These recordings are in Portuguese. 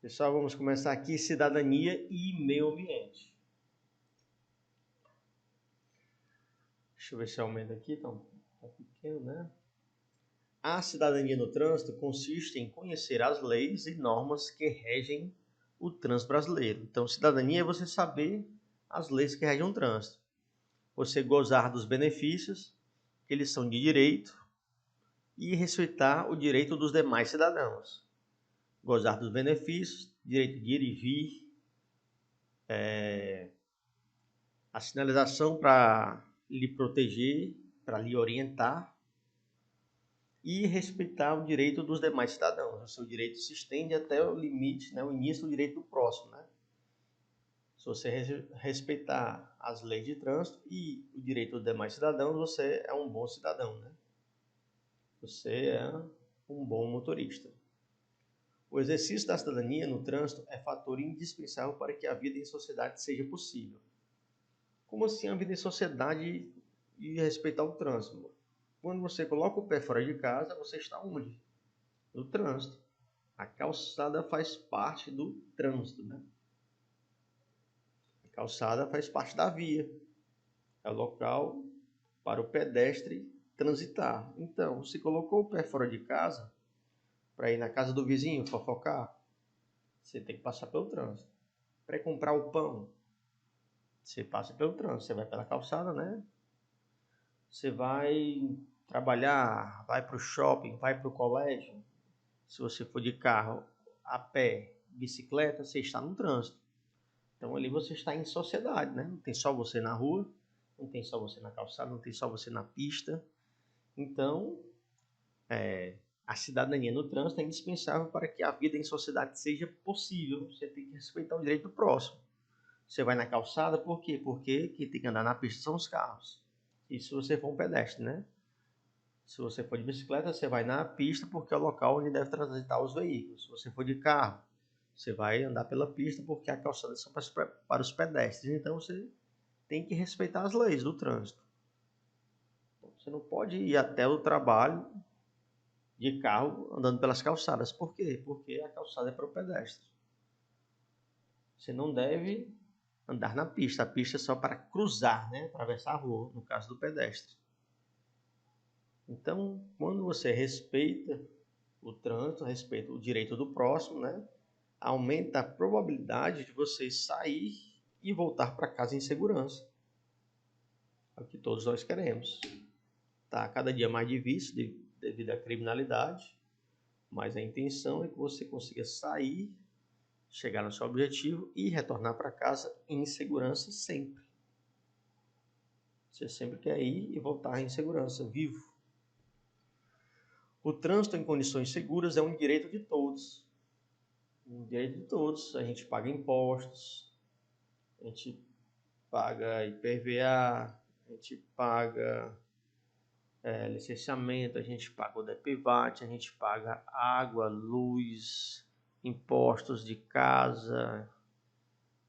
Pessoal, vamos começar aqui cidadania e meio ambiente. Deixa eu ver se aumenta aqui, tá pequeno, né? A cidadania no trânsito consiste em conhecer as leis e normas que regem o trânsito brasileiro. Então, cidadania é você saber as leis que regem o trânsito. Você gozar dos benefícios, que eles são de direito, e respeitar o direito dos demais cidadãos. Gozar dos benefícios, direito de ir e vir, a sinalização para lhe proteger, para lhe orientar e respeitar o direito dos demais cidadãos. O seu direito se estende até o limite, né, o início do direito do próximo. Né? Se você respeitar as leis de trânsito e o direito dos demais cidadãos, você é um bom cidadão. Né? Você é um bom motorista. O exercício da cidadania no trânsito é fator indispensável para que a vida em sociedade seja possível. Como assim a vida em sociedade e respeitar o trânsito? Quando você coloca o pé fora de casa, você está onde? No trânsito. A calçada faz parte do trânsito, né? A calçada faz parte da via. É o local para o pedestre transitar. Então, se colocou o pé fora de casa, para ir na casa do vizinho fofocar, você tem que passar pelo trânsito. Para comprar o pão, você passa pelo trânsito. Você vai pela calçada, né? Você vai trabalhar, vai para o shopping, vai para o colégio. Se você for de carro, a pé, bicicleta, você está no trânsito. Então ali você está em sociedade, né? Não tem só você na rua, não tem só você na calçada, não tem só você na pista. Então, a cidadania no trânsito é indispensável para que a vida em sociedade seja possível. Você tem que respeitar o direito do próximo. Você vai na calçada, por quê? Porque quem tem que andar na pista são os carros. E se você for um pedestre, né? Se você for de bicicleta, você vai na pista porque é o local onde deve transitar os veículos. Se você for de carro, você vai andar pela pista porque a calçada são para os pedestres. Então você tem que respeitar as leis do trânsito. Você não pode ir até o trabalho de carro andando pelas calçadas. Por quê? Porque a calçada é para o pedestre. Você não deve andar na pista. A pista é só para cruzar, né? Atravessar a rua, no caso do pedestre. Então, quando você respeita o trânsito, respeita o direito do próximo, né? Aumenta a probabilidade de você sair e voltar para casa em segurança. É o que todos nós queremos. Está cada dia mais difícil devido à criminalidade, mas a intenção é que você consiga sair, chegar no seu objetivo e retornar para casa em segurança sempre. Você sempre quer ir e voltar em segurança, vivo. O trânsito em condições seguras é um direito de todos. Um direito de todos. A gente paga impostos, a gente paga IPVA, a gente paga licenciamento, a gente paga o DPVAT, a gente paga água, luz, impostos de casa,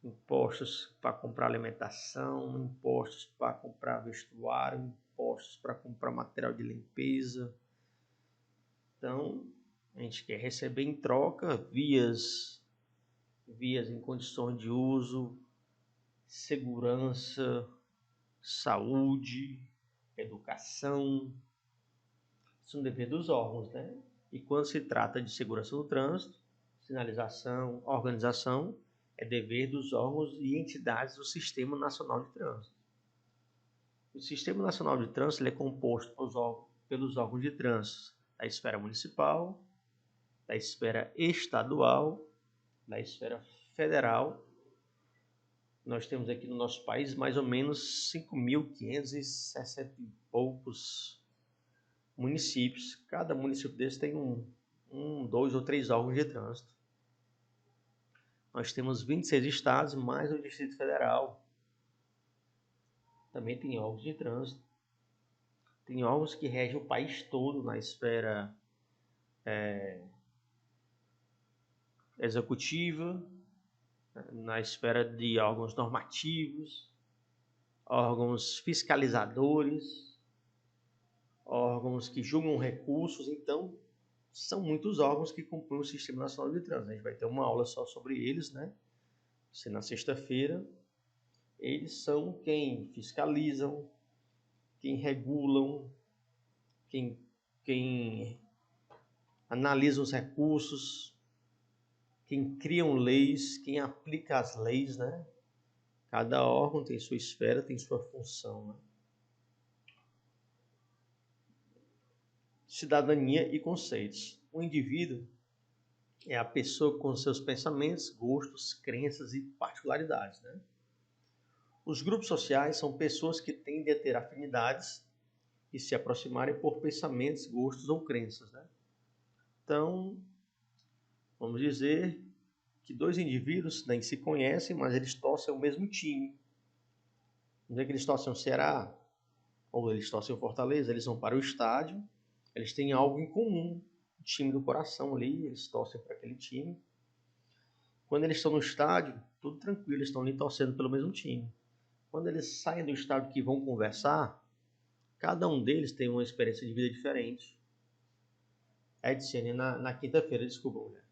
impostos para comprar alimentação, impostos para comprar vestuário, impostos para comprar material de limpeza. Então, a gente quer receber em troca vias em condições de uso, segurança, saúde, educação. Isso é um dever dos órgãos, né? E quando se trata de segurança no trânsito, sinalização, organização, é dever dos órgãos e entidades do Sistema Nacional de Trânsito. O Sistema Nacional de Trânsito ele é composto pelos órgãos de trânsito da esfera municipal, da esfera estadual, da esfera federal. Nós temos aqui no nosso país mais ou menos 5.560 e poucos municípios. Cada município desse tem dois ou três órgãos de trânsito. Nós temos 26 estados, mais o Distrito Federal. Também tem órgãos de trânsito. Tem órgãos que regem o país todo na esfera executiva, na esfera de órgãos normativos, órgãos fiscalizadores, órgãos que julgam recursos. Então, são muitos órgãos que compõem o Sistema Nacional de Trânsito. A gente vai ter uma aula só sobre eles, né? Se na sexta-feira. Eles são quem fiscalizam, quem regulam, quem analisa os recursos, quem criam leis, quem aplica as leis, né? Cada órgão tem sua esfera, tem sua função, né? Cidadania e conceitos. O indivíduo é a pessoa com seus pensamentos, gostos, crenças e particularidades, né? Os grupos sociais são pessoas que tendem a ter afinidades e se aproximarem por pensamentos, gostos ou crenças, né? Então, vamos dizer que dois indivíduos nem se conhecem, mas eles torcem o mesmo time. Vamos dizer que eles torcem o Ceará, ou eles torcem o Fortaleza, eles vão para o estádio, eles têm algo em comum, o time do coração ali, eles torcem para aquele time. Quando eles estão no estádio, tudo tranquilo, eles estão ali torcendo pelo mesmo time. Quando eles saem do estádio que vão conversar, cada um deles tem uma experiência de vida diferente. Edson, na quinta-feira, desculpa, mulher.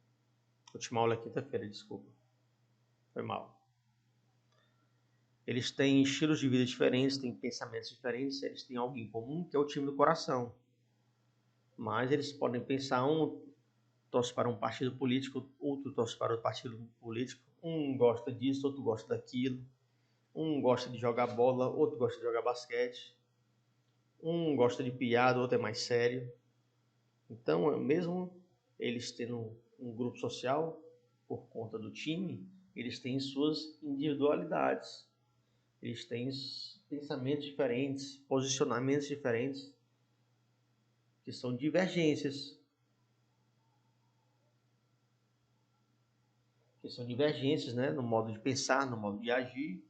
Última aula é quinta-feira, desculpa. Foi mal. Eles têm estilos de vida diferentes, têm pensamentos diferentes, eles têm algo em comum, que é o time do coração. Mas eles podem pensar, um torce para um partido político, outro torce para outro partido político. Um gosta disso, outro gosta daquilo. Um gosta de jogar bola, outro gosta de jogar basquete. Um gosta de piada, outro é mais sério. Então, mesmo eles tendo um grupo social, por conta do time, eles têm suas individualidades. Eles têm pensamentos diferentes, posicionamentos diferentes, que são divergências. Que são divergências, né, no modo de pensar, no modo de agir.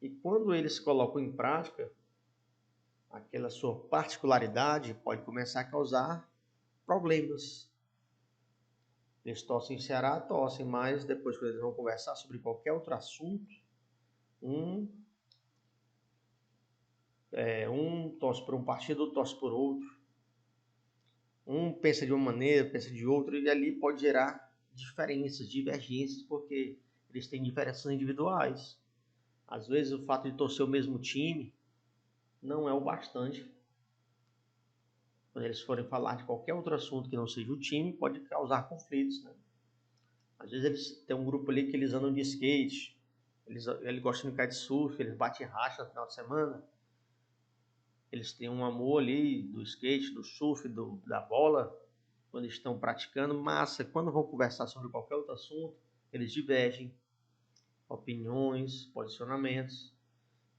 E quando eles colocam em prática, aquela sua particularidade pode começar a causar problemas. Eles torcem em Ceará, torcem, mas depois que eles vão conversar sobre qualquer outro assunto, um torce por um partido, outro torce por outro. Um pensa de uma maneira, pensa de outra, e ali pode gerar diferenças, divergências, porque eles têm diferenças individuais. Às vezes o fato de torcer o mesmo time não é o bastante. Quando eles forem falar de qualquer outro assunto que não seja o time, pode causar conflitos, né? Às vezes eles têm um grupo ali que eles andam de skate, eles gostam de kitesurf, eles batem racha no final de semana. Eles têm um amor ali do skate, do surf, da bola, quando estão praticando, mas quando vão conversar sobre qualquer outro assunto, eles divergem opiniões, posicionamentos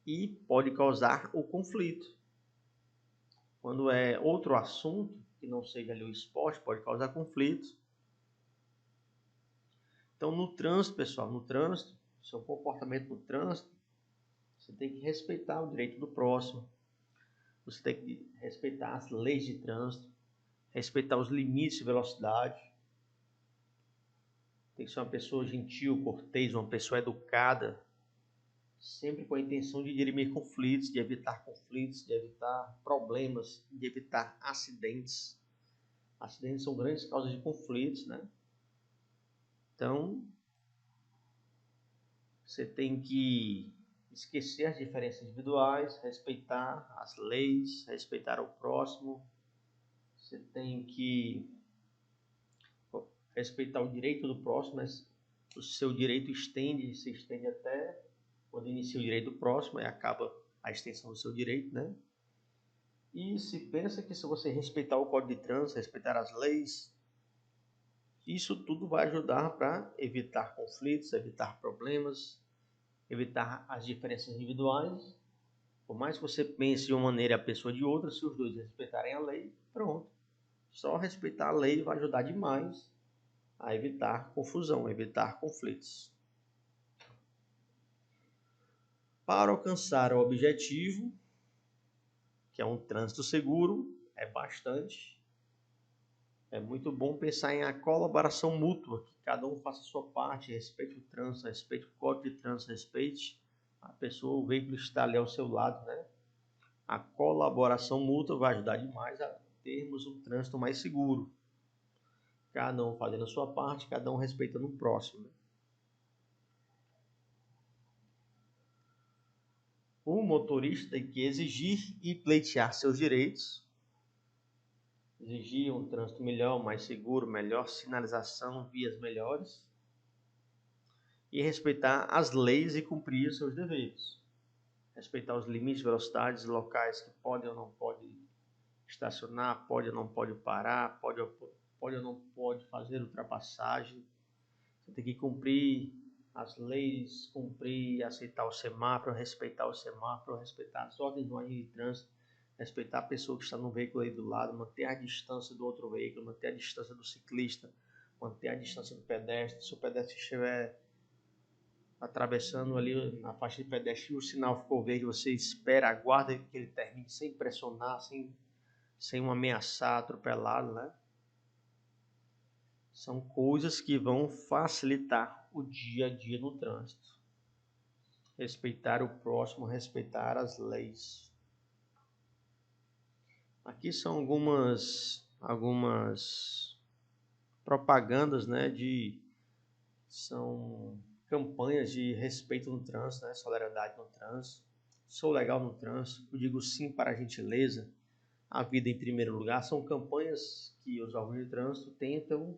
e pode causar o conflito. Quando é outro assunto, que não seja ali o esporte, pode causar conflito. Então, no trânsito, pessoal, seu comportamento no trânsito, você tem que respeitar o direito do próximo, você tem que respeitar as leis de trânsito, respeitar os limites de velocidade. Tem que ser uma pessoa gentil, cortês, uma pessoa educada, sempre com a intenção de dirimir conflitos, de evitar problemas, de evitar acidentes. Acidentes são grandes causas de conflitos, né? Então, você tem que esquecer as diferenças individuais, respeitar as leis, respeitar o próximo. Você tem que respeitar o direito do próximo, mas o seu direito se estende até quando inicia o direito do próximo e acaba a extensão do seu direito, né? E se pensa que se você respeitar o Código de Trânsito, respeitar as leis, isso tudo vai ajudar para evitar conflitos, evitar problemas, evitar as diferenças individuais. Por mais que você pense de uma maneira e a pessoa de outra, se os dois respeitarem a lei, pronto. Só respeitar a lei vai ajudar demais a evitar confusão, a evitar conflitos. Para alcançar o objetivo, que é um trânsito seguro, é muito bom pensar em a colaboração mútua, que cada um faça a sua parte, respeite o trânsito, respeite o código de trânsito, respeite a pessoa, o veículo está ali ao seu lado, né? A colaboração mútua vai ajudar demais a termos um trânsito mais seguro. Cada um fazendo a sua parte, cada um respeitando o próximo, né? O motorista tem que exigir e pleitear seus direitos, exigir um trânsito melhor, mais seguro, melhor sinalização, vias melhores, e respeitar as leis e cumprir os seus deveres. Respeitar os limites de velocidades, locais que pode ou não pode estacionar, pode ou não pode parar, pode ou não pode fazer ultrapassagem. Você tem que cumprir as leis, cumprir, aceitar o semáforo, respeitar o semáforo, respeitar as ordens do agente de trânsito, respeitar a pessoa que está no veículo aí do lado, manter a distância do outro veículo, manter a distância do ciclista, manter a distância do pedestre. Se o pedestre estiver atravessando ali na faixa de pedestre e o sinal ficou verde, você espera, aguarda que ele termine sem pressionar, sem um ameaçar, atropelado, né? São coisas que vão facilitar o dia a dia no trânsito. Respeitar o próximo, respeitar as leis. Aqui são algumas propagandas, né, são campanhas de respeito no trânsito, né, solidariedade no trânsito. Sou legal no trânsito, eu digo sim para a gentileza, a vida em primeiro lugar. São campanhas que os órgãos de trânsito tentam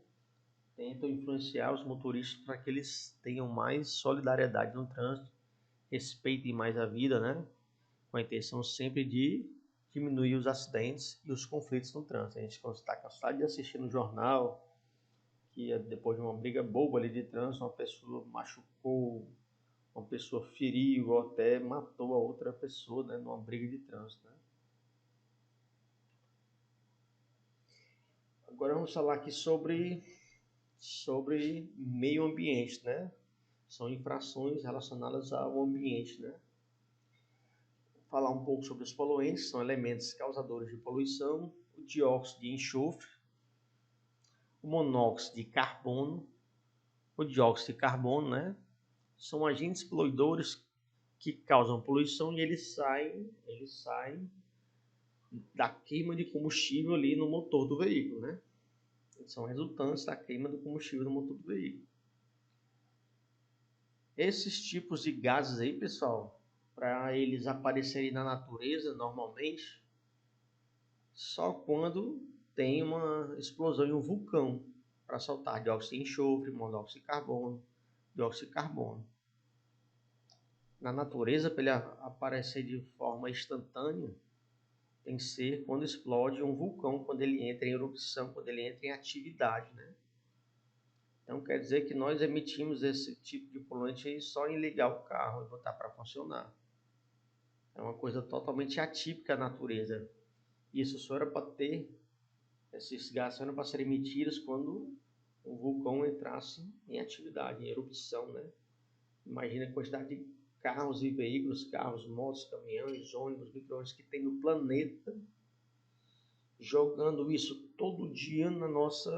influenciar os motoristas para que eles tenham mais solidariedade no trânsito, respeitem mais a vida, né? Com a intenção sempre de diminuir os acidentes e os conflitos no trânsito. A gente está cansado de assistir no jornal que depois de uma briga boba ali de trânsito, uma pessoa machucou, uma pessoa feriu ou até matou a outra pessoa, né, numa briga de trânsito, né? Agora vamos falar aqui sobre meio ambiente, né? São infrações relacionadas ao ambiente, né? Vou falar um pouco sobre os poluentes, são elementos causadores de poluição, o dióxido de enxofre, o monóxido de carbono, o dióxido de carbono, né? São agentes poluidores que causam poluição e eles saem da queima de combustível ali no motor do veículo, né? Eles são resultantes da queima do combustível no motor do veículo. Esses tipos de gases aí, pessoal, para eles aparecerem na natureza normalmente, só quando tem uma explosão em um vulcão para soltar dióxido de enxofre, monóxido de carbono, dióxido de carbono. Na natureza, para ele aparecer de forma instantânea, tem que ser quando explode um vulcão, quando ele entra em erupção, quando ele entra em atividade, né? Então quer dizer que nós emitimos esse tipo de poluente aí só em ligar o carro e botar para funcionar. É uma coisa totalmente atípica à natureza. Isso só era para ter, esses gases eram para serem emitidos quando o vulcão entrasse em atividade, em erupção, né? Imagina a quantidade de carros e veículos, carros, motos, caminhões, ônibus, micro-ônibus que tem no planeta, jogando isso todo dia no nosso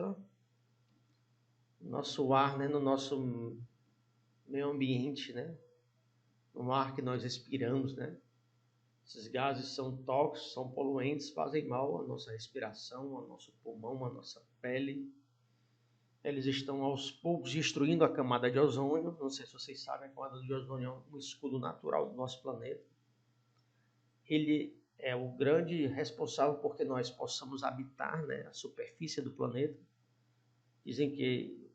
ar, né? No nosso meio ambiente, né? No ar que nós respiramos, né? Esses gases são tóxicos, são poluentes, fazem mal à nossa respiração, ao nosso pulmão, à nossa pele. Eles estão aos poucos destruindo a camada de ozônio. Não sei se vocês sabem, a camada de ozônio é um escudo natural do nosso planeta. Ele é o grande responsável por que nós possamos habitar, né, a superfície do planeta. Dizem que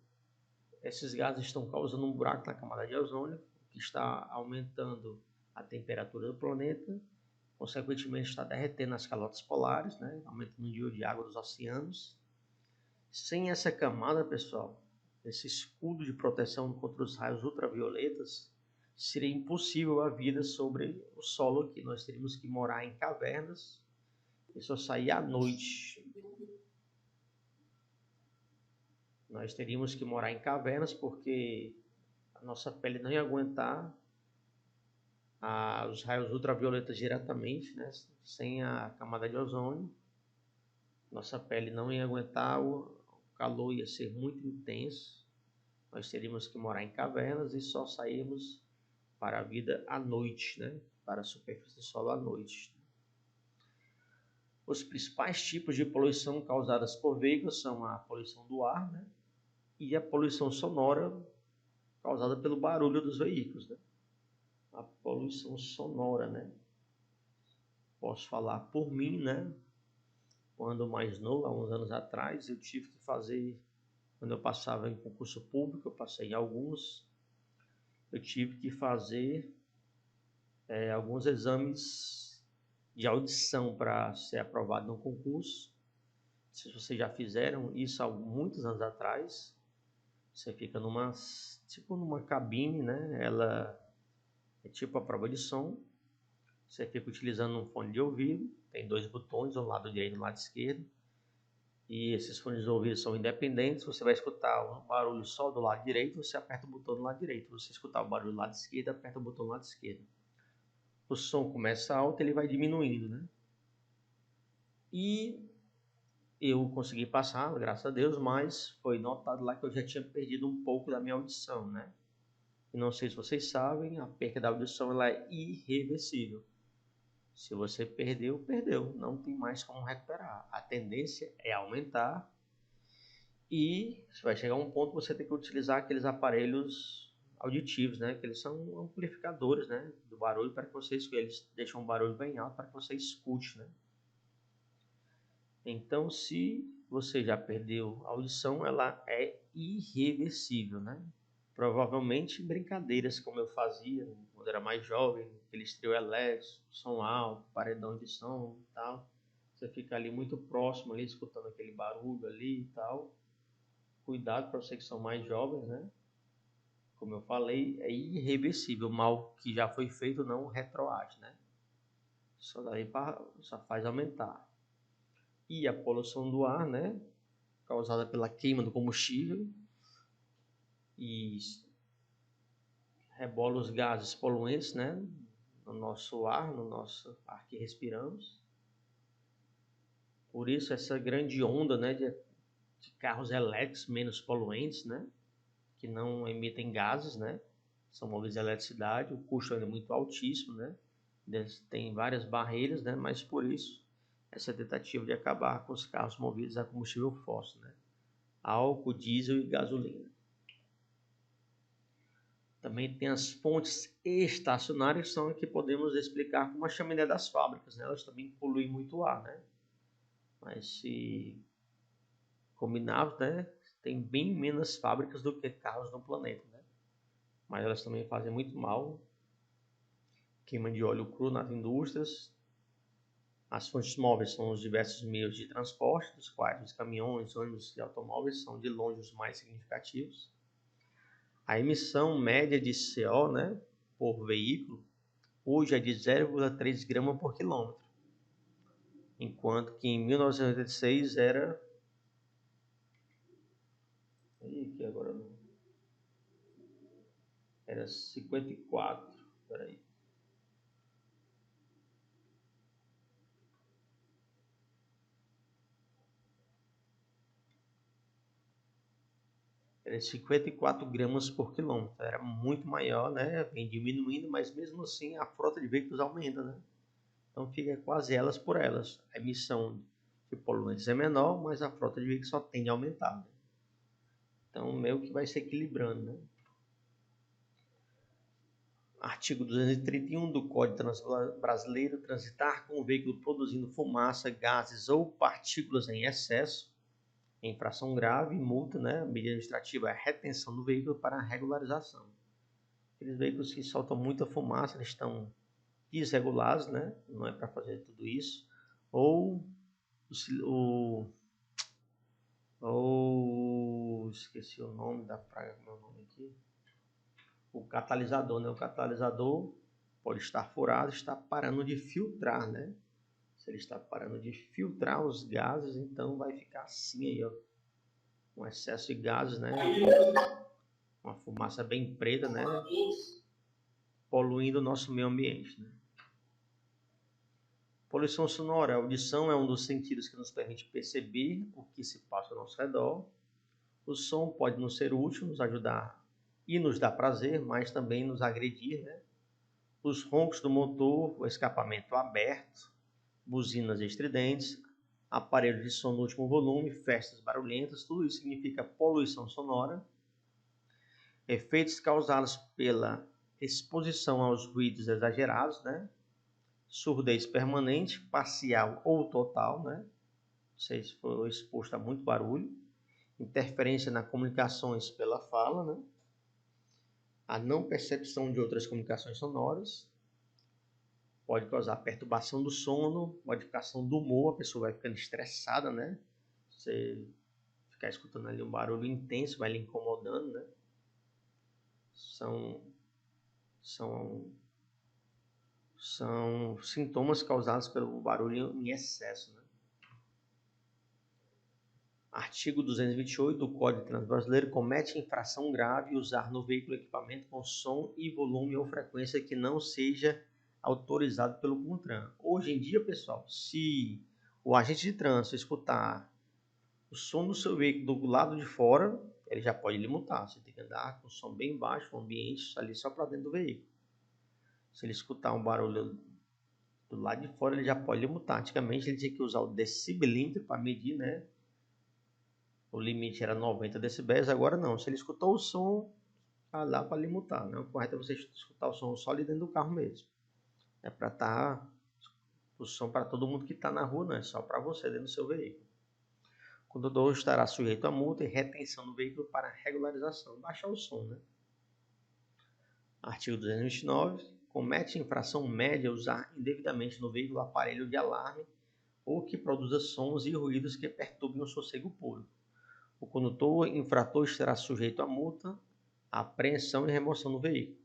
esses gases estão causando um buraco na camada de ozônio, que está aumentando a temperatura do planeta, consequentemente está derretendo as calotas polares, né, aumentando o nível de água dos oceanos. Sem essa camada, pessoal, esse escudo de proteção contra os raios ultravioletas, seria impossível a vida sobre o solo aqui. Nós teríamos que morar em cavernas e só sair à noite. Nós teríamos que morar em cavernas porque a nossa pele não ia aguentar os raios ultravioletas diretamente, né? Sem a camada de ozônio. Nossa pele não ia aguentar, o calor ia ser muito intenso. Nós teríamos que morar em cavernas e só sairmos para a vida à noite, né? Para a superfície do solo à noite. Os principais tipos de poluição causadas por veículos são a poluição do ar, né? E a poluição sonora causada pelo barulho dos veículos, né? A poluição sonora, né? Posso falar por mim, né? Quando mais novo, há uns anos atrás, eu tive que fazer, quando eu passava em concurso público, eu passei em alguns, eu tive que fazer alguns exames de audição para ser aprovado no concurso. Se vocês já fizeram isso há muitos anos atrás, você fica numa cabine, né? Ela é tipo a prova de som. Você fica utilizando um fone de ouvido, tem 2 botões, um lado direito e um lado esquerdo. E esses fones de ouvido são independentes. Você vai escutar um barulho só do lado direito, você aperta o botão do lado direito. Você escutar o barulho do lado esquerdo, aperta o botão do lado esquerdo. O som começa alto, ele vai diminuindo, né? E eu consegui passar, graças a Deus, mas foi notado lá que eu já tinha perdido um pouco da minha audição, né? E não sei se vocês sabem, a perda da audição ela é irreversível. Se você perdeu, perdeu. Não tem mais como recuperar. A tendência é aumentar e vai chegar um ponto que você tem que utilizar aqueles aparelhos auditivos, né? Que eles são amplificadores, né? Do barulho para que você escute. Eles deixam o barulho bem alto para que você escute, né? Então, se você já perdeu a audição, ela é irreversível, né? Provavelmente brincadeiras como eu fazia quando era mais jovem, aqueles trio elétrico, som alto, paredão de som e tal. Você fica ali muito próximo, ali escutando aquele barulho ali e tal. Cuidado para vocês que são mais jovens, né? Como eu falei, é irreversível. O mal que já foi feito não retroage, né? Só faz aumentar. E a poluição do ar, né? Causada pela queima do combustível e rebola os gases poluentes, né? No nosso ar que respiramos. Por isso essa grande onda, né, de carros elétricos menos poluentes, né, que não emitem gases, né, são movidos a eletricidade, o custo é muito altíssimo, né, tem várias barreiras, né, mas por isso essa tentativa de acabar com os carros movidos a combustível fóssil, né, álcool, diesel e gasolina. Também tem as fontes estacionárias, que são as que podemos explicar como a chaminé das fábricas, né, elas também poluem muito o ar, né, mas se combinarmos, né, tem bem menos fábricas do que carros no planeta, né? Mas elas também fazem muito mal. Queima de óleo cru nas indústrias. As fontes móveis são os diversos meios de transporte, dos quais os caminhões, ônibus e automóveis são de longe os mais significativos. A emissão média de CO, né, por veículo, hoje é de 0,3 gramas por quilômetro, enquanto que em 1986 era... que agora não... Era 54. Peraí. Era 54 gramas por quilômetro. Era muito maior, né? Vem diminuindo, mas mesmo assim a frota de veículos aumenta, né? Então fica quase elas por elas. A emissão de poluentes é menor, mas a frota de veículos só tende a aumentar, né? Então meio que vai se equilibrando, né? Artigo 231 do Código de Trânsito Brasileiro: transitar com o veículo produzindo fumaça, gases ou partículas em excesso, infração grave, multa, né? A medida administrativa é a retenção do veículo para a regularização. Aqueles veículos que soltam muita fumaça, eles estão desregulados, né? Não é para fazer tudo isso. Ou esqueci o nome da praga, meu nome aqui. O catalisador, né? O catalisador pode estar furado, está parando de filtrar, né? Se ele está parando de filtrar os gases, então vai ficar assim aí, ó, um excesso de gases, né? Uma fumaça bem preta, né? Poluindo o nosso meio ambiente, né? Poluição sonora. A audição é um dos sentidos que nos permite perceber o que se passa ao nosso redor. O som pode nos ser útil, nos ajudar e nos dar prazer, mas também nos agredir, né? Os roncos do motor, o escapamento aberto, buzinas estridentes, aparelhos de som no último volume, festas barulhentas, tudo isso significa poluição sonora. Efeitos causados pela exposição aos ruídos exagerados, né? Surdez permanente, parcial ou total, né? Se for exposto a muito barulho. Interferência nas comunicações pela fala, né? A não percepção de outras comunicações sonoras. Pode causar perturbação do sono, modificação do humor, a pessoa vai ficando estressada, né? Você ficar escutando ali um barulho intenso, vai lhe incomodando, né? São sintomas causados pelo barulho em excesso, né? Artigo 228 do Código de Trânsito Brasileiro comete infração grave usar no veículo equipamento com som e volume ou frequência que não seja autorizado pelo CONTRAN. Hoje em dia, pessoal, se o agente de trânsito escutar o som do seu veículo do lado de fora, ele já pode lhe multar. Você tem que andar com o som bem baixo, o ambiente ali só para dentro do veículo. Se ele escutar um barulho do lado de fora, ele já pode lhe multar. Antigamente ele tinha que usar o decibelímetro para medir, né? O limite era 90 decibéis, agora não. Se ele escutou o som, tá lá para lhe multar, né? O correto é você escutar o som só ali dentro do carro mesmo. É para estar o som para todo mundo que está na rua, não é só para você dentro do seu veículo. O condutor estará sujeito a multa e retenção do veículo para regularização. Baixar o som, né? Artigo 229. Comete infração média usar indevidamente no veículo aparelho de alarme ou que produza sons e ruídos que perturbem o sossego público. O condutor infrator estará sujeito a multa, apreensão e remoção do veículo.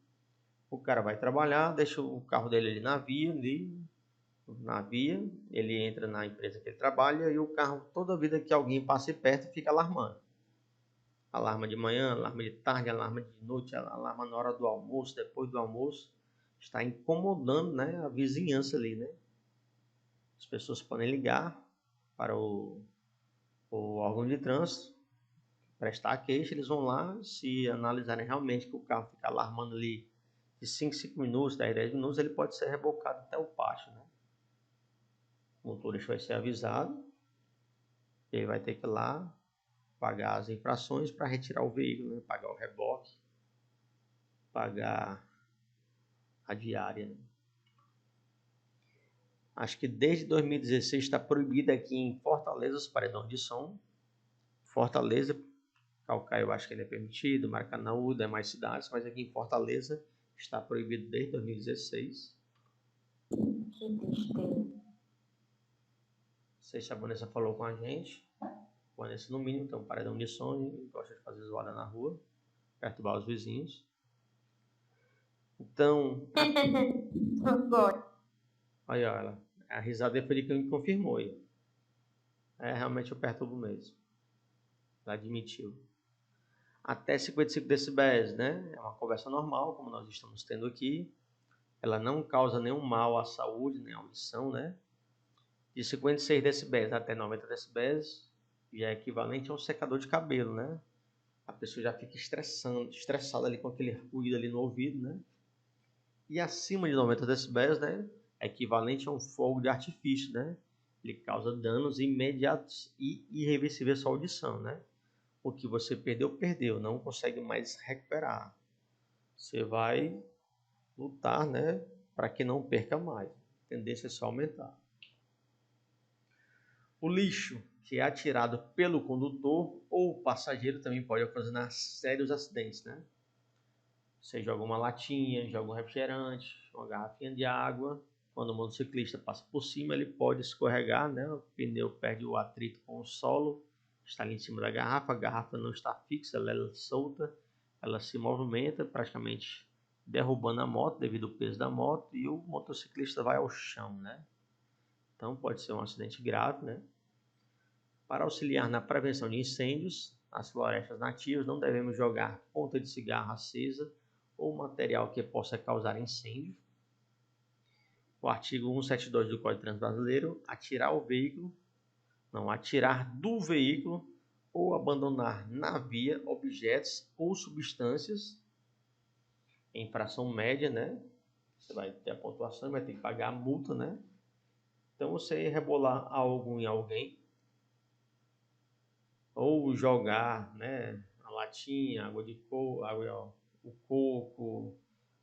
O cara vai trabalhar, deixa o carro dele ali na via, ele entra na empresa que ele trabalha e o carro, toda vida que alguém passe perto, fica alarmando. Alarma de manhã, alarma de tarde, alarma de noite, alarma na hora do almoço, depois do almoço. Está incomodando, né, a vizinhança ali, né? As pessoas podem ligar para o órgão de trânsito, prestar a queixa, eles vão lá, se analisarem realmente que o carro fica alarmando ali de 5 minutos, 10 minutos, ele pode ser rebocado até o pátio, né? O motorista vai ser avisado, ele vai ter que ir lá pagar as infrações para retirar o veículo, né? Pagar o reboque, pagar a diária, né? Acho que desde 2016 está proibido aqui em Fortaleza os paredões de som. Fortaleza, Calcaia eu acho que ele é permitido, Maracanaú, demais cidades, mas aqui em Fortaleza está proibido desde 2016. Que tristeza. Não sei se a Vanessa falou com a gente. A Vanessa, no mínimo, tem um paredão de som e gosta de fazer zoada na rua, perturbar os vizinhos. Então, aí ó, a risada foi de quem me confirmou aí. Realmente eu perturbo mesmo. Ela admitiu. Até 55 decibéis, né? É uma conversa normal, como nós estamos tendo aqui. Ela não causa nenhum mal à saúde, nem à audição, né? De 56 decibéis até 90 decibéis já é equivalente a um secador de cabelo, né? A pessoa já fica estressada ali com aquele ruído ali no ouvido, né? E acima de 90 decibéis, né? É equivalente a um fogo de artifício, né? Ele causa danos imediatos e irreversíveis à sua audição, né? O que você perdeu, perdeu, não consegue mais recuperar. Você vai lutar, né, para que não perca mais. A tendência é só aumentar. O lixo que é atirado pelo condutor ou passageiro também pode ocasionar sérios acidentes, né? Você joga uma latinha, joga um refrigerante, uma garrafinha de água. Quando o motociclista passa por cima, ele pode escorregar, né? O pneu perde o atrito com o solo, está ali em cima da garrafa, a garrafa não está fixa, ela é solta, ela se movimenta, praticamente derrubando a moto devido ao peso da moto e o motociclista vai ao chão, né? Então pode ser um acidente grave, né? Para auxiliar na prevenção de incêndios, nas florestas nativas não devemos jogar ponta de cigarro acesa ou material que possa causar incêndio. O artigo 172 do Código de Trânsito Brasileiro, atirar do veículo ou abandonar na via objetos ou substâncias em fração média, né? Você vai ter a pontuação, vai ter que pagar a multa, né? Então você rebolar algo em alguém, ou jogar, né, a latinha, água de coco, água, o coco,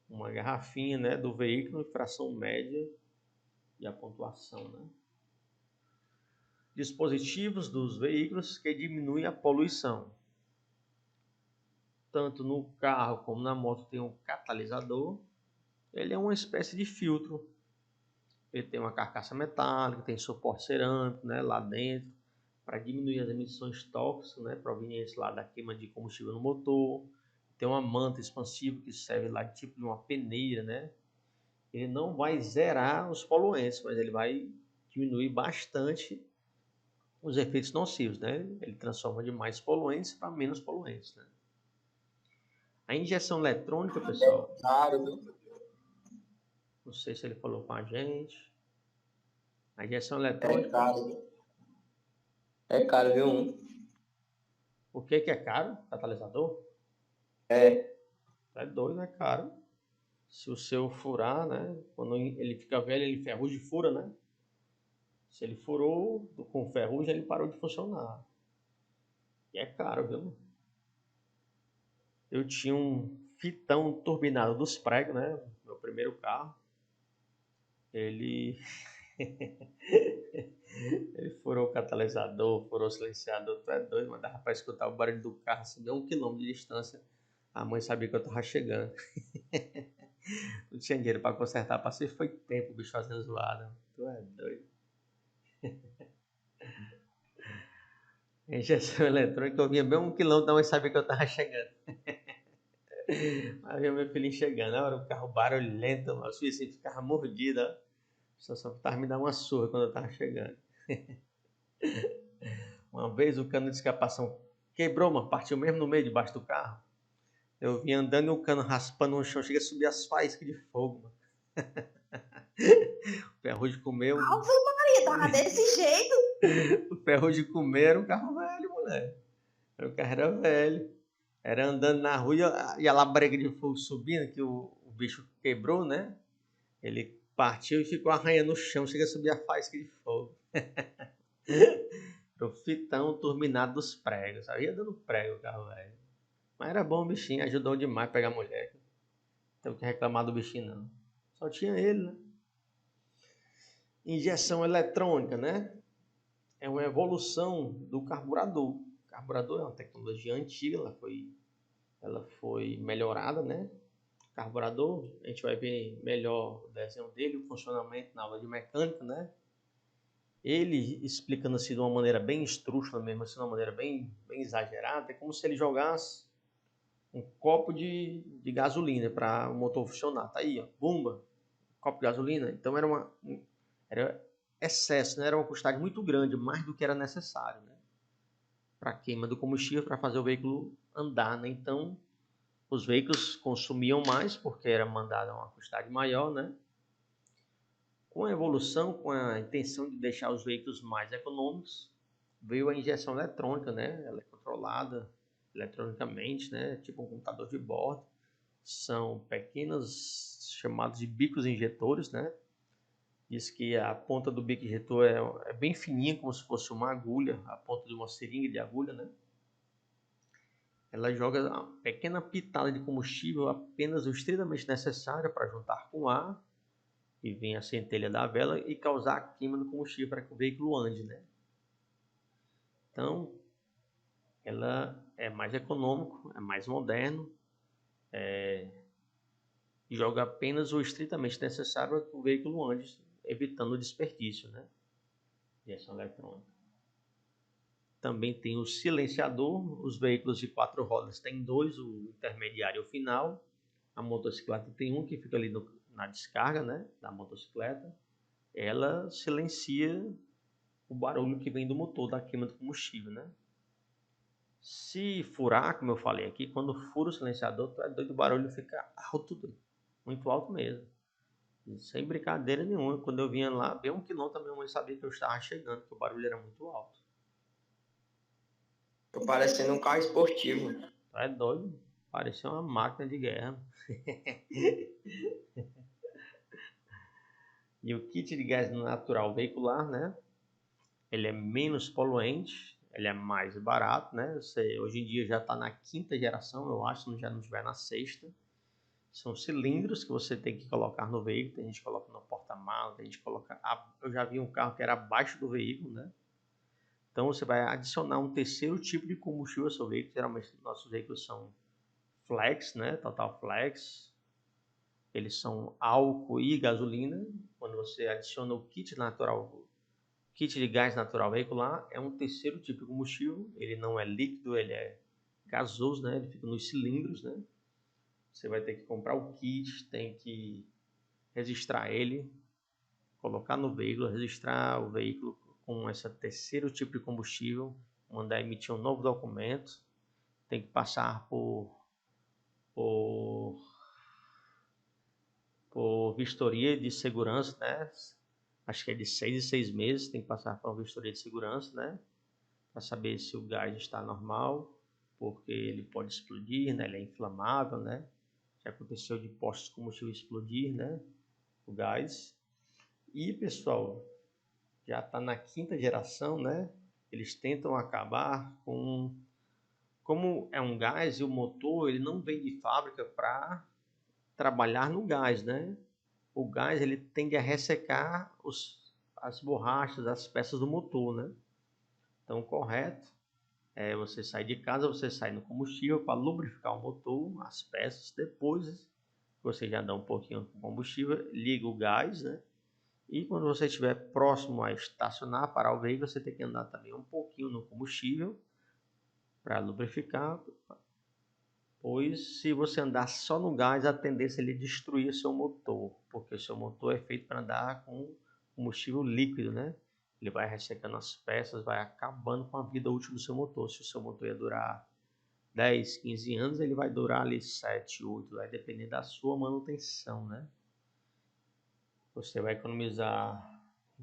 uma garrafinha, né, do veículo em fração média e a pontuação, né? Dispositivos dos veículos que diminuem a poluição. Tanto no carro como na moto tem um catalisador. Ele é uma espécie de filtro. Ele tem uma carcaça metálica, tem suporte cerâmico, né, lá dentro, para diminuir as emissões tóxicas, né, provenientes lá da queima de combustível no motor. Tem uma manta expansiva que serve lá de tipo de uma peneira, né? Ele não vai zerar os poluentes, mas ele vai diminuir bastante os efeitos nocivos, né? Ele transforma de mais poluentes para menos poluentes, né? A injeção eletrônica, pessoal, Caro, viu? não sei se ele falou com a gente. A injeção É eletrônica, caro. É caro, viu? por que é caro? Catalisador? É. É doido, é caro. Se o seu furar, né? Quando ele fica velho, ele ferrugem e fura, né? Se ele furou com ferrugem, ele parou de funcionar. E é caro, viu? Eu tinha um fitão turbinado dos pregos, né? Meu primeiro carro. Ele ele furou o catalisador, furou o silenciador, tu é doido, mas dava pra escutar o barulho do carro assim, de 1 quilômetro de distância. A mãe sabia que eu tava chegando. Não tinha dinheiro pra consertar, passei foi tempo o bicho fazendo zoada. Tu é doido. Injeção eletrônica, eu vinha bem 1 quilômetro, a mãe sabia que eu tava chegando. Aí meu filhinho chegando, a hora o carro barulhento, os filhos assim ficavam mordidos, ó. Só tava me dando uma surra quando eu tava chegando. Uma vez o cano de escapação quebrou, mano, partiu mesmo no meio, debaixo do carro. Eu vim andando e o cano raspando no chão, chega a subir as faíscas de fogo, mano. O ferrugem comeu. Ave Maria, tava desse jeito. O ferrugem comeu, era um carro velho, moleque. O carro era velho. Era andando na rua e a labrega de fogo subindo, que o bicho quebrou, né? Ele partiu e ficou arranhando o chão, chega a subir a faísca de fogo. O fitão turbinado dos pregos, sabe? Ia dando prego o carro velho. Mas era bom o bichinho, ajudou demais a pegar a mulher. Não tem o que reclamar do bichinho, não. Só tinha ele, né? Injeção eletrônica, né? É uma evolução do carburador. O carburador é uma tecnologia antiga, ela foi melhorada, né? O carburador, a gente vai ver melhor o desenho dele, o funcionamento na aula de mecânica, né? Ele explicando assim de uma maneira bem estrúxula mesmo, assim, de uma maneira bem exagerada, é como se ele jogasse um copo de gasolina para o motor funcionar. Tá aí, ó, bomba, copo de gasolina. Então era excesso, né? Era uma quantidade muito grande, mais do que era necessário, né? Para a queima do combustível, para fazer o veículo andar, né? Então, os veículos consumiam mais, porque era mandada uma quantidade maior, né? Com a evolução, com a intenção de deixar os veículos mais econômicos, veio a injeção eletrônica, né? Ela é controlada eletronicamente, né? Tipo um computador de bordo. São pequenos chamados de bicos injetores, né? Diz que a ponta do bico injetor é bem fininha, como se fosse uma agulha, a ponta de uma seringa de agulha, né? Ela joga uma pequena pitada de combustível, apenas o estritamente necessário para juntar com ar, e vem a centelha da vela e causar a queima do combustível para que o veículo ande, né? Então, ela é mais econômico, é mais moderno, joga apenas o estritamente necessário para que o veículo ande, evitando o desperdício, né? Injeção eletrônica. Também tem o silenciador, os veículos de 4 rodas têm 2, o intermediário e o final. A motocicleta tem um que fica ali na descarga, né, da motocicleta. Ela silencia o barulho que vem do motor, da queima do combustível, né? Se furar, como eu falei aqui, quando fura o silenciador, tu é doido, o barulho fica alto, muito alto mesmo. Sem brincadeira nenhuma. Quando eu vinha lá, bem 1 quilômetro, a minha mãe sabia que eu estava chegando, que o barulho era muito alto. Tô parecendo um carro esportivo. Tu é doido? Parecia uma máquina de guerra. E o kit de gás natural veicular, né? Ele é menos poluente, ele é mais barato, né? Hoje em dia já está na 5ª geração, eu acho, se já não estiver na 6ª. São cilindros que você tem que colocar no veículo, tem gente que coloca no porta-malas, tem gente que coloca... Eu já vi um carro que era abaixo do veículo, né? Então você vai adicionar um terceiro tipo de combustível ao seu veículo. Geralmente nossos veículos são flex, né? Total flex. Eles são álcool e gasolina. Quando você adiciona o kit de gás natural veicular, é um terceiro tipo de combustível. Ele não é líquido, ele é gasoso, né? Ele fica nos cilindros, né? Você vai ter que comprar o kit, tem que registrar ele, colocar no veículo, registrar o veículo com esse terceiro tipo de combustível, mandar emitir um novo documento, tem que passar por vistoria de segurança, né? Acho que é de 6 em 6 meses, tem que passar por uma vistoria de segurança, né? Para saber se o gás está normal, porque ele pode explodir, né? Ele é inflamável, né? Já aconteceu de postos de combustível explodir, né? O gás. E, pessoal, já está na 5ª geração, né? Eles tentam acabar com... Como é um gás e o motor, ele não vem de fábrica para trabalhar no gás, né? O gás, ele tende a ressecar as borrachas, as peças do motor, né? Então, correto é você sair de casa, você sai no combustível para lubrificar o motor, as peças, depois você já dá um pouquinho de combustível, liga o gás, né? E quando você estiver próximo a estacionar, parar o veículo, você tem que andar também um pouquinho no combustível para lubrificar, pois se você andar só no gás, a tendência é ele destruir seu motor, porque o seu motor é feito para andar com combustível líquido, né? Ele vai ressecando as peças, vai acabando com a vida útil do seu motor. Se o seu motor ia durar 10, 15 anos, ele vai durar ali 7, 8, vai depender da sua manutenção, né? Você vai economizar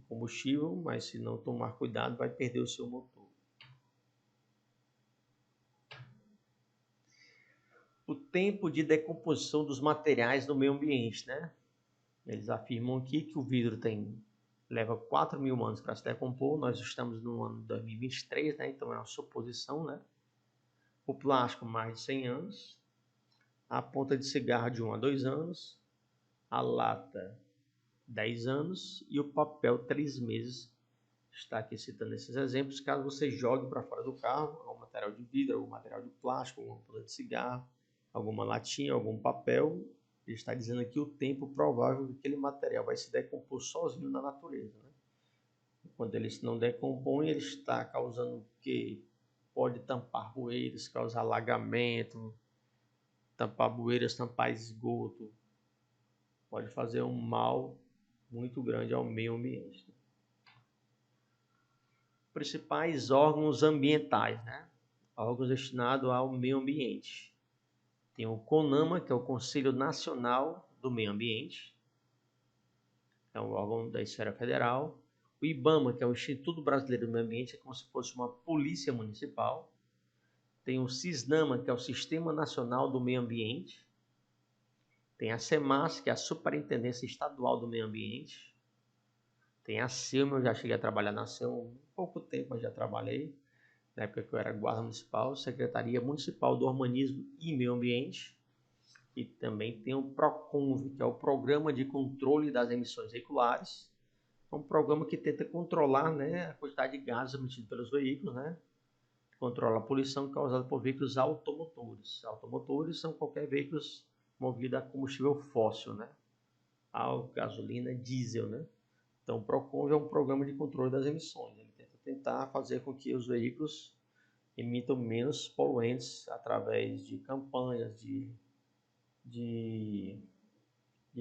combustível, mas se não tomar cuidado, vai perder o seu motor. O tempo de decomposição dos materiais no meio ambiente, né? Eles afirmam aqui que o vidro leva 4.000 anos para se decompor. Nós estamos no ano de 2023, né? Então é uma suposição, né? O plástico, mais de 100 anos. A ponta de cigarro, de 1 a 2 anos. A lata, 10 anos. E o papel, 3 meses. Está aqui citando esses exemplos. Caso você jogue para fora do carro, algum material de vidro, algum material de plástico, alguma ponta de cigarro, alguma latinha, algum papel, ele está dizendo aqui o tempo provável que aquele material vai se decompor sozinho na natureza, né? Quando ele não decompõe, ele está causando o que? Pode tampar bueiros, causar alagamento, tampar bueiras, tampar esgoto. Pode fazer um mal muito grande ao meio ambiente. Principais órgãos ambientais, né? Órgãos destinados ao meio ambiente. Tem o CONAMA, que é o Conselho Nacional do Meio Ambiente, é um órgão da esfera federal. O IBAMA, que é o Instituto Brasileiro do Meio Ambiente, é como se fosse uma polícia municipal. Tem o SISNAMA, que é o Sistema Nacional do Meio Ambiente. Tem a SEMAS, que é a Superintendência Estadual do Meio Ambiente. Tem a SELMA, eu já cheguei a trabalhar na SELMA há pouco tempo, mas já trabalhei. Na época que eu era guarda municipal, Secretaria Municipal do Urbanismo e Meio Ambiente. E também tem o PROCONVE, que é o Programa de Controle das Emissões Veiculares. É um programa que tenta controlar, né, a quantidade de gases emitidos pelos veículos, né? Controla a poluição causada por veículos automotores. Automotores são qualquer veículo movido a combustível fóssil, né? Álcool, gasolina, diesel, né? Então, o PROCONVE é um programa de controle das emissões. Ele tenta tentar fazer com que os veículos emitam menos poluentes através de campanhas de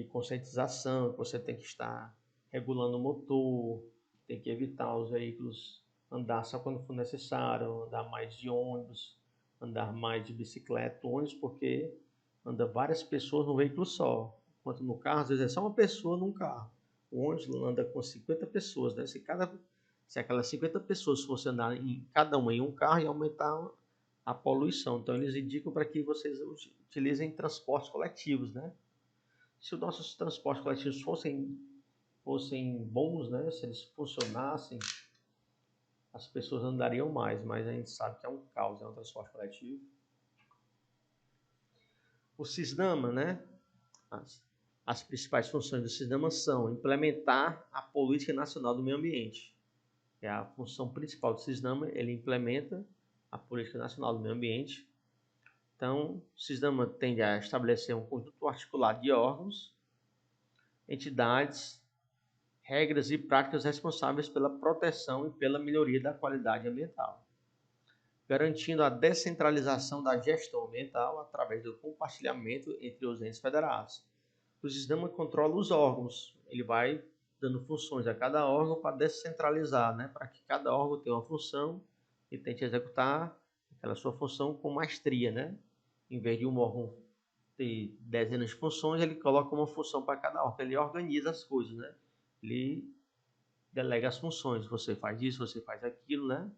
conscientização, que você tem que estar regulando o motor, tem que evitar os veículos andar só quando for necessário, andar mais de ônibus, andar mais de bicicleta, ônibus, porque anda várias pessoas num veículo só, enquanto no carro, às vezes é só uma pessoa num carro. O ônibus anda com 50 pessoas, né? Se aquelas 50 pessoas fossem andar cada uma em um carro, ia aumentar a poluição. Então, eles indicam para que vocês utilizem transportes coletivos, né? Se os nossos transportes coletivos fossem fossem bons, né? Se eles funcionassem, as pessoas andariam mais, mas a gente sabe que é um caos, é um transporte coletivo. O Cisdama, né? As principais funções do Cisdama são implementar a Política Nacional do Meio Ambiente. É a função principal do Cisdama, ele implementa a Política Nacional do Meio Ambiente. Então, o Cisdama tende a estabelecer um conjunto articulado de órgãos, entidades, regras e práticas responsáveis pela proteção e pela melhoria da qualidade ambiental, garantindo a descentralização da gestão ambiental através do compartilhamento entre os entes federados. O Cisdama controla os órgãos, ele vai dando funções a cada órgão para descentralizar, né? Para que cada órgão tenha uma função e tente executar aquela sua função com maestria, né? Em vez de um órgão ter dezenas de funções, ele coloca uma função para cada órgão, ele organiza as coisas, né? Ele delega as funções, você faz isso, você faz aquilo, né?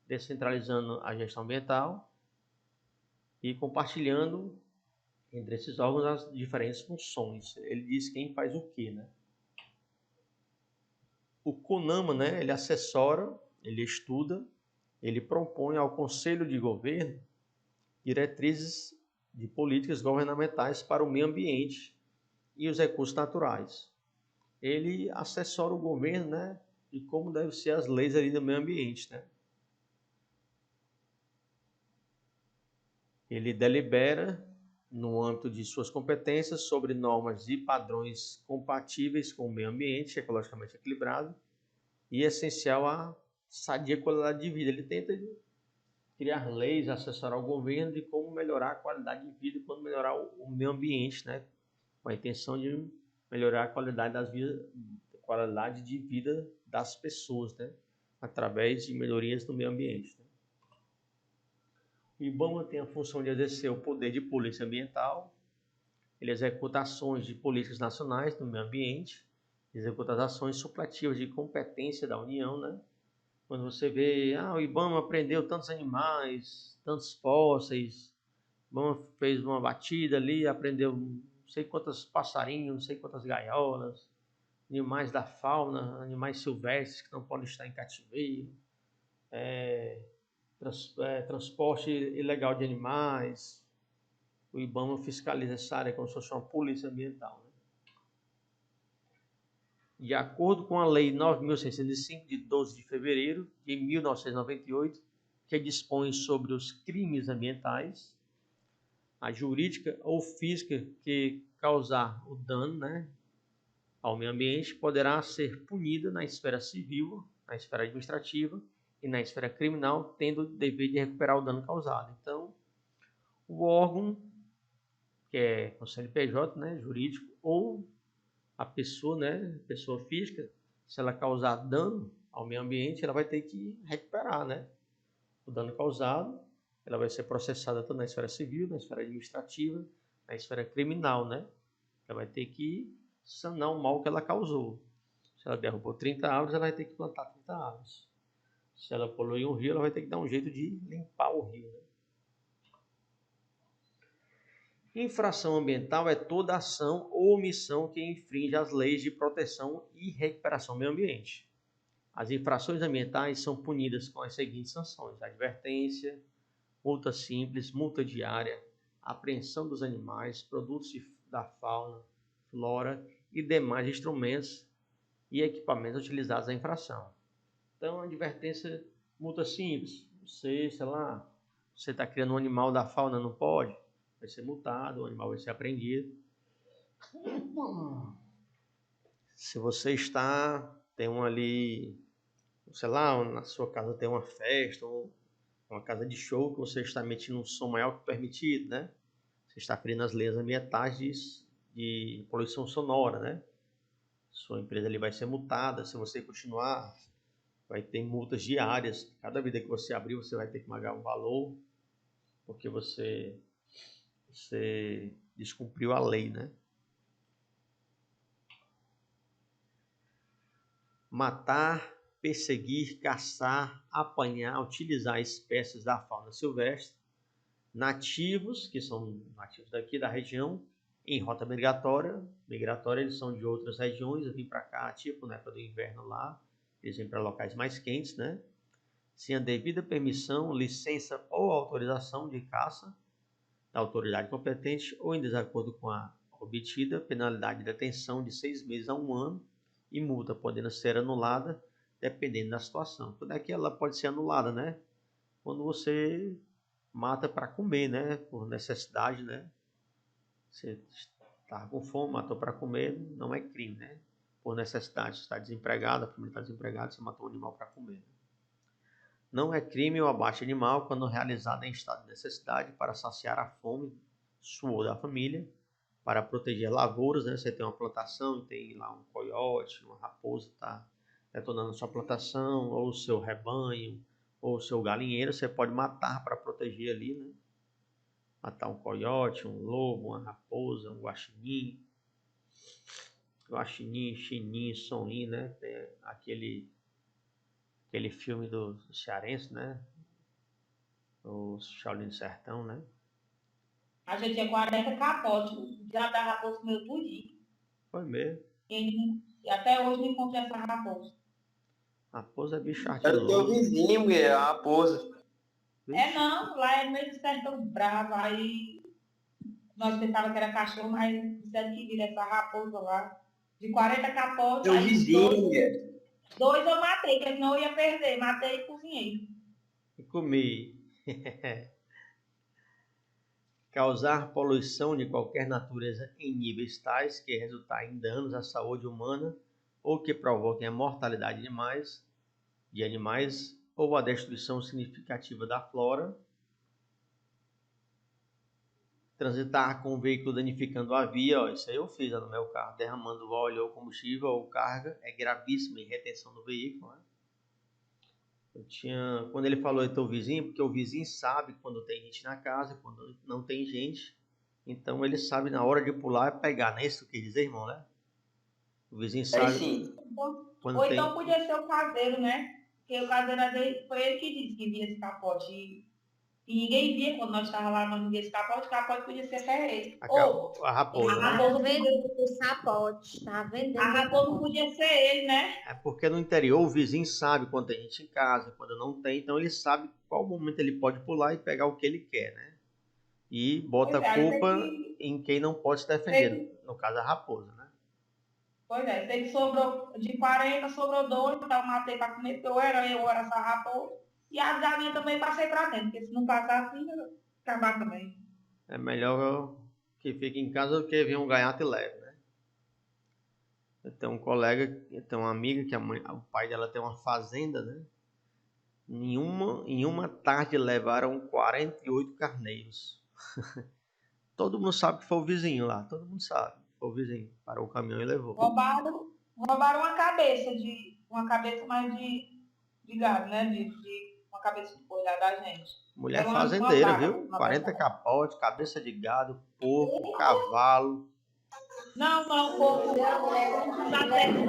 Descentralizando a gestão ambiental e compartilhando entre esses órgãos as diferentes funções. Ele diz quem faz o quê, né? O CONAMA, né? Ele assessora, ele estuda, ele propõe ao Conselho de Governo diretrizes de políticas governamentais para o meio ambiente e os recursos naturais. Ele assessora o governo, né? De como devem ser as leis ali do meio ambiente, né? Ele delibera, no âmbito de suas competências, sobre normas e padrões compatíveis com o meio ambiente, ecologicamente equilibrado, e essencial à sadia qualidade de vida. Ele tenta criar leis, assessorar o governo de como melhorar a qualidade de vida e como melhorar o meio ambiente, né? Com a intenção de melhorar a qualidade de vida das pessoas, né? Através de melhorias no meio ambiente, né? O IBAMA tem a função de exercer o poder de polícia ambiental, ele executa ações de políticas nacionais no meio ambiente, executa as ações supletivo de competência da União, né? Quando você vê, o IBAMA prendeu tantos animais, tantos fósseis, o IBAMA fez uma batida ali, apreendeu não sei quantos passarinhos, não sei quantas gaiolas, animais da fauna, animais silvestres que não podem estar em cativeiro, transporte ilegal de animais. O IBAMA fiscaliza essa área como se fosse uma polícia ambiental, né? De acordo com a Lei 9.605, de 12 de fevereiro de 1998, que dispõe sobre os crimes ambientais, a jurídica ou física que causar o dano, né, ao meio ambiente poderá ser punida na esfera civil, na esfera administrativa e na esfera criminal, tendo o dever de recuperar o dano causado. Então, o órgão, que é o CNPJ, né, jurídico, ou a pessoa, né, pessoa física, se ela causar dano ao meio ambiente, ela vai ter que recuperar, né, o dano causado. Ela vai ser processada tanto na esfera civil, na esfera administrativa, na esfera criminal, né? Ela vai ter que sanar o mal que ela causou. Se ela derrubou 30 árvores, ela vai ter que plantar 30 árvores. Se ela poluiu um rio, ela vai ter que dar um jeito de limpar o rio, né? Infração ambiental é toda ação ou omissão que infringe as leis de proteção e recuperação do meio ambiente. As infrações ambientais são punidas com as seguintes sanções: advertência, multa simples, multa diária, apreensão dos animais, produtos da fauna, flora e demais instrumentos e equipamentos utilizados na infração. Então, advertência, multa simples. Você, sei lá, você está criando um animal da fauna, não pode, vai ser multado, o animal vai ser apreendido. Se você tem ali, sei lá, na sua casa tem uma festa, ou uma casa de show que você está emitindo um som maior que o permitido, né? Você está ferindo as leis ambientais de poluição sonora, né? Sua empresa ali vai ser multada. Se você continuar, vai ter multas diárias. Cada vida que você abrir, você vai ter que pagar um valor, porque você descumpriu a lei, né? Matar, perseguir, caçar, apanhar, utilizar espécies da fauna silvestre, nativos, que são nativos daqui da região, Em rota migratória eles são de outras regiões, eu vim para cá, tipo, na época do inverno lá, eles vêm para locais mais quentes, né? Sem a devida permissão, licença ou autorização de caça da autoridade competente ou em desacordo com a obtida, penalidade de detenção de 6 meses a 1 ano e multa podendo ser anulada dependendo da situação. Quando é que ela pode ser anulada, né? Quando você mata para comer, né? Por necessidade, né? Você está com fome, matou para comer, não é crime, né? Por necessidade, você está desempregado, a família está desempregada, você matou um animal para comer. Não é crime o abate animal quando realizado em estado de necessidade para saciar a fome sua da família, para proteger lavouras, né? Você tem uma plantação, tem lá um coiote, uma raposa está detonando sua plantação, ou o seu rebanho, ou o seu galinheiro, você pode matar para proteger ali, né? Matar um coiote, um lobo, uma raposa, um guaxinim, chinim, sonim, né? Tem aquele filme do cearense, né? O Shaolin do Sertão, né? A gente tinha 40 capotes. Já da raposa comeu tudinho. Foi mesmo. E até hoje não encontrei essa raposa. Raposa é bicho Era teu ardiloso. vizinho, mulher, a raposa. É não, lá é meio do sertão bravo. Aí nós pensávamos que era cachorro, mas disseram que vira essa raposa lá. De 40 capotes, Teu aí vizinho, mulher. dois eu matei, que senão eu ia perder. Matei e cozinhei. E comi. Causar poluição de qualquer natureza em níveis tais que resultar em danos à saúde humana ou que provoquem a mortalidade de animais ou a destruição significativa da flora. Transitar com o veículo danificando a via, ó, isso aí eu fiz no meu carro, derramando óleo ou combustível ou carga, é gravíssimo em retenção do veículo, né? Quando ele falou teu vizinho, porque o vizinho sabe quando tem gente na casa, quando não tem gente, então ele sabe na hora de pular e pegar, não é isso que quer dizer, irmão, né? O vizinho Aí sabe sim. quando Ou tem... então podia ser o caseiro, né? Porque o caseiro dele, foi ele que disse que via esse capote. E ninguém via quando nós estávamos lá, nós não via esse capote, o capote podia ser até ele. Ou a raposa, a né? raposa Tá vendendo o sapote, tá vendendo a o raposa sapote. podia ser ele, né? É porque no interior o vizinho sabe quando tem gente em casa, quando não tem, então ele sabe qual momento ele pode pular e pegar o que ele quer, né? E bota Pois a é, aí culpa em quem não pode se defender, no caso a raposa, né? pois é, se ele sobrou de 40, sobrou 2, então eu matei para comer, porque eu era essa raposa. E as galinhas também passei para dentro, porque se não passasse, ia acabar também. É melhor que fique em casa do que vir um gaiato e leve, né? Eu tenho um colega, eu tenho uma amiga que o pai dela tem uma fazenda, né? Em uma tarde levaram 48 carneiros. Todo mundo sabe que foi o vizinho lá, todo mundo sabe. Foi o vizinho, parou o caminhão e levou. Roubaram uma cabeça mais de gado, né? Uma cabeça de boi lá da gente. Mulher Uma fazendeira, vaca, viu? uma 40 vaca. capotes, cabeça de gado, porco, cavalo. Não, pouco. Dá certo.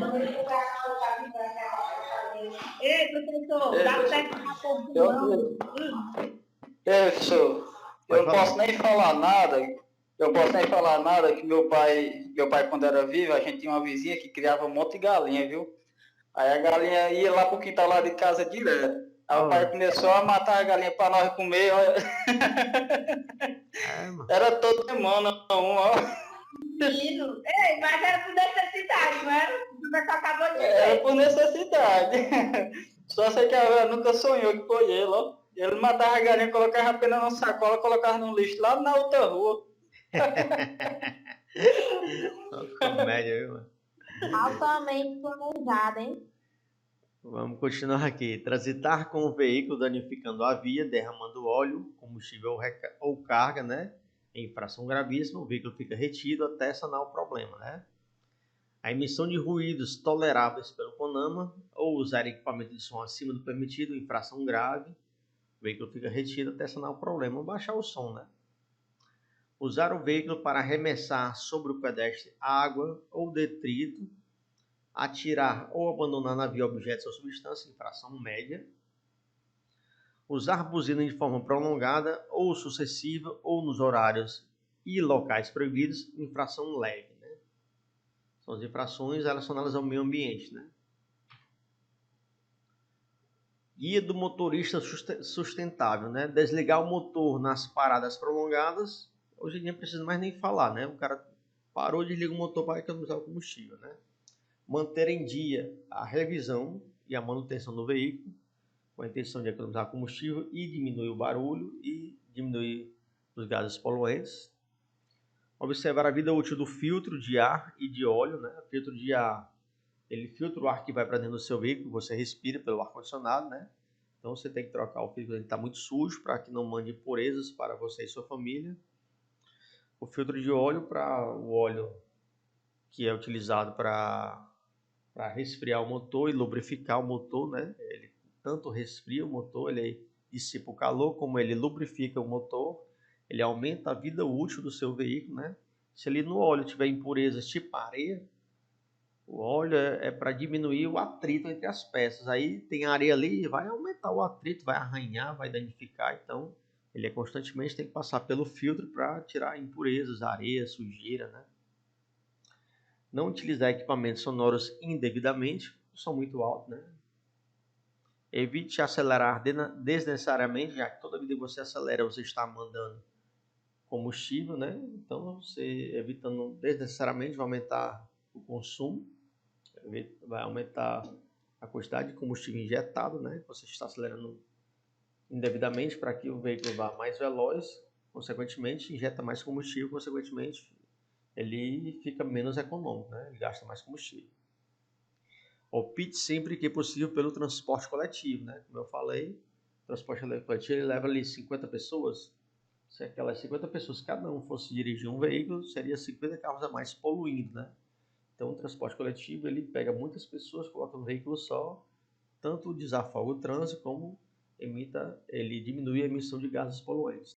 Ei, professor, dá certo na pouco, não. Professor, eu não posso nem falar nada. Eu posso nem falar nada que meu pai quando era vivo, a gente tinha uma vizinha que criava um monte de galinha, viu? Aí a galinha ia lá pro quintal lá de casa direto. Aí o pai começou a matar a galinha para nós comer. Olha. Mano. Era toda semana ó. Menino. Ei, mas era por necessidade, não era? Você acabou de dizer. Era por necessidade. Só sei que a velha nunca sonhou que foi ele, ó. Ele matava a galinha, colocava apenas numa sacola, colocava no lixo lá na outra rua. Comédia, viu, mano? Altamente planejada, hein? Vamos continuar aqui. Transitar com o veículo danificando a via, derramando óleo, combustível ou carga, né? Em infração gravíssima, o veículo fica retido até sanar o problema, né? A emissão de ruídos toleráveis pelo CONAMA ou usar equipamento de som acima do permitido, infração grave, o veículo fica retido até sanar o problema. Ou baixar o som, né? Usar o veículo para arremessar sobre o pedestre água ou detrito, atirar ou abandonar na via objetos ou substâncias, infração média. Usar buzina de forma prolongada ou sucessiva ou nos horários e locais proibidos, infração leve, né? São as infrações relacionadas ao meio ambiente, né? Guia do motorista sustentável, né? Desligar o motor nas paradas prolongadas. Hoje em dia não precisa mais nem falar, né? O cara parou de ligar o motor para economizar o combustível, né? Manter em dia a revisão e a manutenção do veículo, com a intenção de economizar combustível e diminuir o barulho e diminuir os gases poluentes. Observar a vida útil do filtro de ar e de óleo, né? O filtro de ar, ele filtra o ar que vai para dentro do seu veículo, você respira pelo ar-condicionado, né? Então você tem que trocar o filtro, ele está muito sujo, para que não mande impurezas para você e sua família. O filtro de óleo, para o óleo que é utilizado para resfriar o motor e lubrificar o motor, né? Ele tanto resfria o motor, ele dissipa o calor, como ele lubrifica o motor, ele aumenta a vida útil do seu veículo, né? Se ali no óleo tiver impurezas tipo areia, o óleo é para diminuir o atrito entre as peças. Aí tem areia ali, vai aumentar o atrito, vai arranhar, vai danificar. Então, ele constantemente tem que passar pelo filtro para tirar impurezas, areia, sujeira, né? Não utilizar equipamentos sonoros indevidamente, são muito altos, né? Evite acelerar desnecessariamente, já que toda vida que você acelera, você está mandando combustível, né? Então, você evitando desnecessariamente vai aumentar o consumo, vai aumentar a quantidade de combustível injetado, né? Você está acelerando indevidamente para que o veículo vá mais veloz, consequentemente injeta mais combustível, consequentemente ele fica menos econômico, né? Ele gasta mais combustível. Opte sempre que possível pelo transporte coletivo, né? Como eu falei, o transporte coletivo ele leva ali 50 pessoas. Se aquelas 50 pessoas, cada um fosse dirigir um veículo, seria 50 carros a mais poluindo, né? Então, o transporte coletivo, ele pega muitas pessoas, coloca no veículo só, tanto desafoga o trânsito, como ele diminui a emissão de gases poluentes.